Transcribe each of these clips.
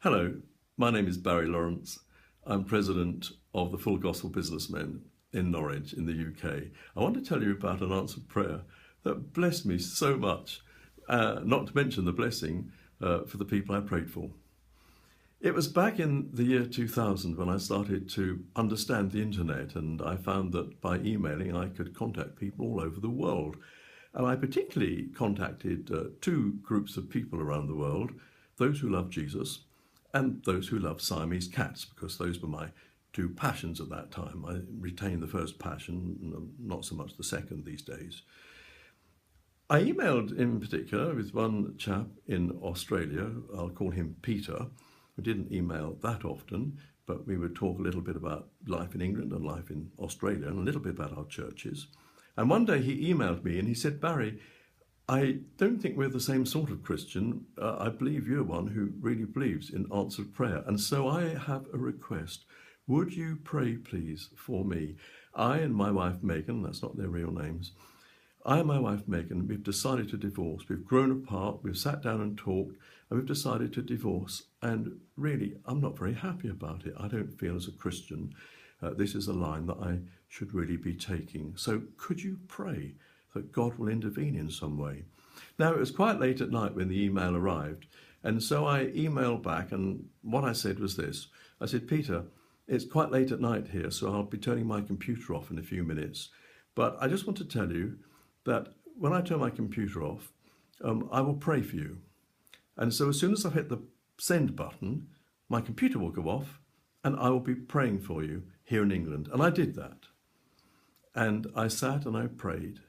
Hello, my name is Barry Lawrence. I'm president of the Full Gospel Businessmen in Norwich in the UK. I want to tell you about an answered prayer that blessed me so much, not to mention the blessing for the people I prayed for. It was back in the year 2000 when I started to understand the internet, and I found that by emailing I could contact people all over the world. And I particularly contacted two groups of people around the world, those who love Jesus and those who love Siamese cats, because those were my two passions at that time. I retained the first passion, not so much the second these days. I emailed in particular with one chap in Australia. I'll call him Peter. We didn't email that often, but we would talk a little bit about life in England and life in Australia and a little bit about our churches. And one day he emailed me and he said, Barry, I don't think we're the same sort of Christian. I believe you're one who really believes in answered prayer. And so I have a request. Would you pray, please, for me? I and my wife, Megan, that's not their real names. I and my wife, Megan, we've decided to divorce. We've grown apart, we've sat down and talked, and we've decided to divorce. And really, I'm not very happy about it. I don't feel as a Christian this is a line that I should really be taking. So could you pray that God will intervene in some way? Now, it was quite late at night when the email arrived, and so I emailed back, and what I said was this. I said, Peter, it's quite late at night here, so I'll be turning my computer off in a few minutes. But I just want to tell you that when I turn my computer off, I will pray for you. And so as soon as I've hit the send button, my computer will go off, and I will be praying for you here in England. And I did that. And I sat and I prayed.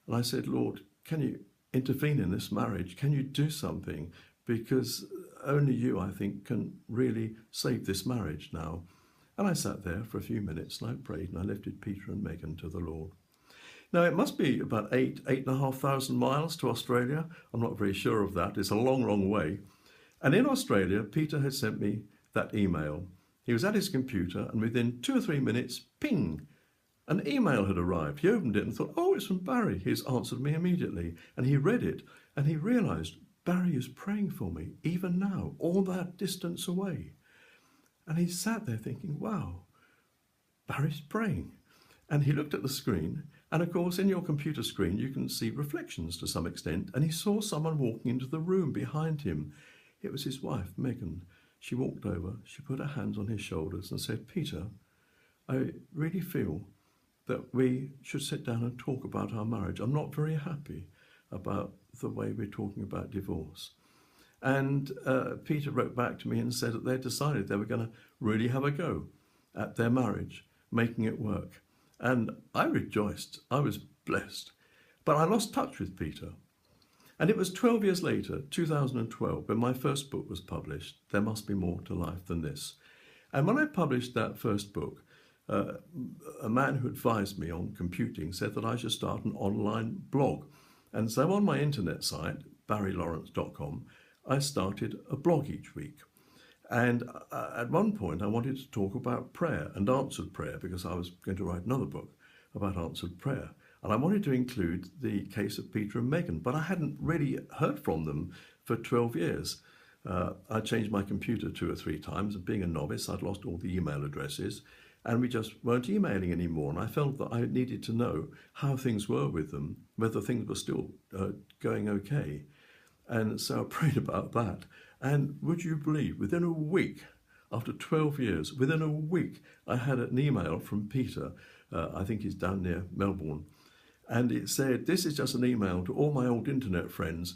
And I said, Lord, can you intervene in this marriage? Can you do something? Because only you, I think, can really save this marriage now. And I sat there for a few minutes and I prayed and I lifted Peter and Megan to the Lord. Now, it must be about 8,500 miles to Australia. I'm not very sure of that. It's a long, long way. And in Australia, Peter had sent me that email. He was at his computer and within 2 or 3 minutes, ping, an email had arrived. He opened it and thought, oh, it's from Barry. He's answered me immediately. And he read it and he realised Barry is praying for me, even now, all that distance away. And he sat there thinking, wow, Barry's praying. And he looked at the screen, and of course, in your computer screen, you can see reflections to some extent. And he saw someone walking into the room behind him. It was his wife, Megan. She walked over, she put her hands on his shoulders and said, Peter, I really feel that we should sit down and talk about our marriage. I'm not very happy about the way we're talking about divorce. And Peter wrote back to me and said that they decided they were going to really have a go at their marriage, making it work. And I rejoiced. I was blessed. But I lost touch with Peter. And it was 12 years later, 2012, when my first book was published, There Must Be More to Life Than This. And when I published that first book, a man who advised me on computing said that I should start an online blog. And so on my internet site, barrylawrence.com, I started a blog each week. And at one point I wanted to talk about prayer and answered prayer, because I was going to write another book about answered prayer. And I wanted to include the case of Peter and Megan, but I hadn't really heard from them for 12 years. I changed my computer 2 or 3 times, and being a novice, I'd lost all the email addresses, and we just weren't emailing anymore. And I felt that I needed to know how things were with them, whether things were still going okay. And so I prayed about that. And would you believe, within a week, after 12 years, within a week, I had an email from Peter. I think he's down near Melbourne. And it said, this is just an email to all my old internet friends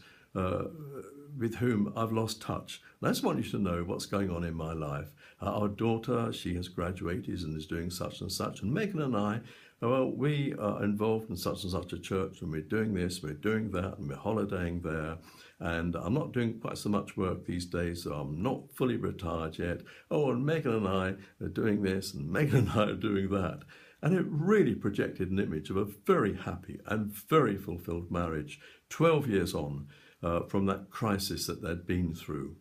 with whom I've lost touch. And I just want you to know what's going on in my life. Our daughter, she has graduated and is doing such and such. And Megan and I, well, we are involved in such and such a church, and we're doing this, we're doing that, and we're holidaying there. And I'm not doing quite so much work these days, so I'm not fully retired yet. Oh, and Megan and I are doing this, and Megan and I are doing that. And it really projected an image of a very happy and very fulfilled marriage, 12 years on from that crisis that they'd been through.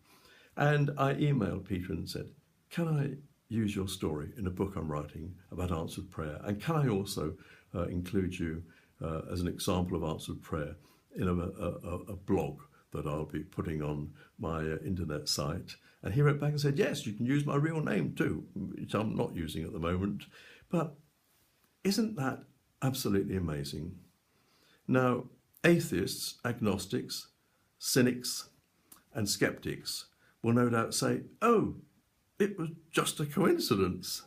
And I emailed Peter and said, can I use your story in a book I'm writing about answered prayer? And can I also include you as an example of answered prayer in a blog that I'll be putting on my internet site? And he wrote back and said, yes, you can use my real name too, which I'm not using at the moment. But isn't that absolutely amazing? Now, atheists, agnostics, cynics and skeptics will no doubt say, oh, it was just a coincidence.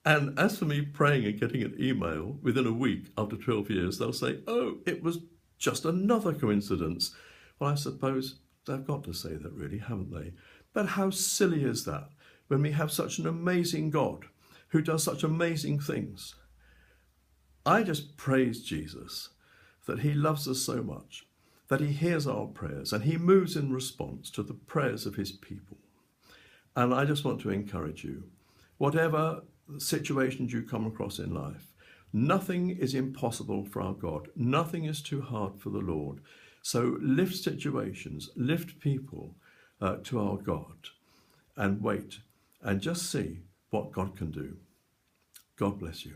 And as for me praying and getting an email within a week after 12 years, they'll say, oh, it was just another coincidence. Well, I suppose they've got to say that really, haven't they? But how silly is that when we have such an amazing God who does such amazing things? I just praise Jesus that he loves us so much, that he hears our prayers and he moves in response to the prayers of his people. And I just want to encourage you, whatever situations you come across in life, nothing is impossible for our God. Nothing is too hard for the Lord. So lift situations, lift people to our God and wait and just see what God can do. God bless you.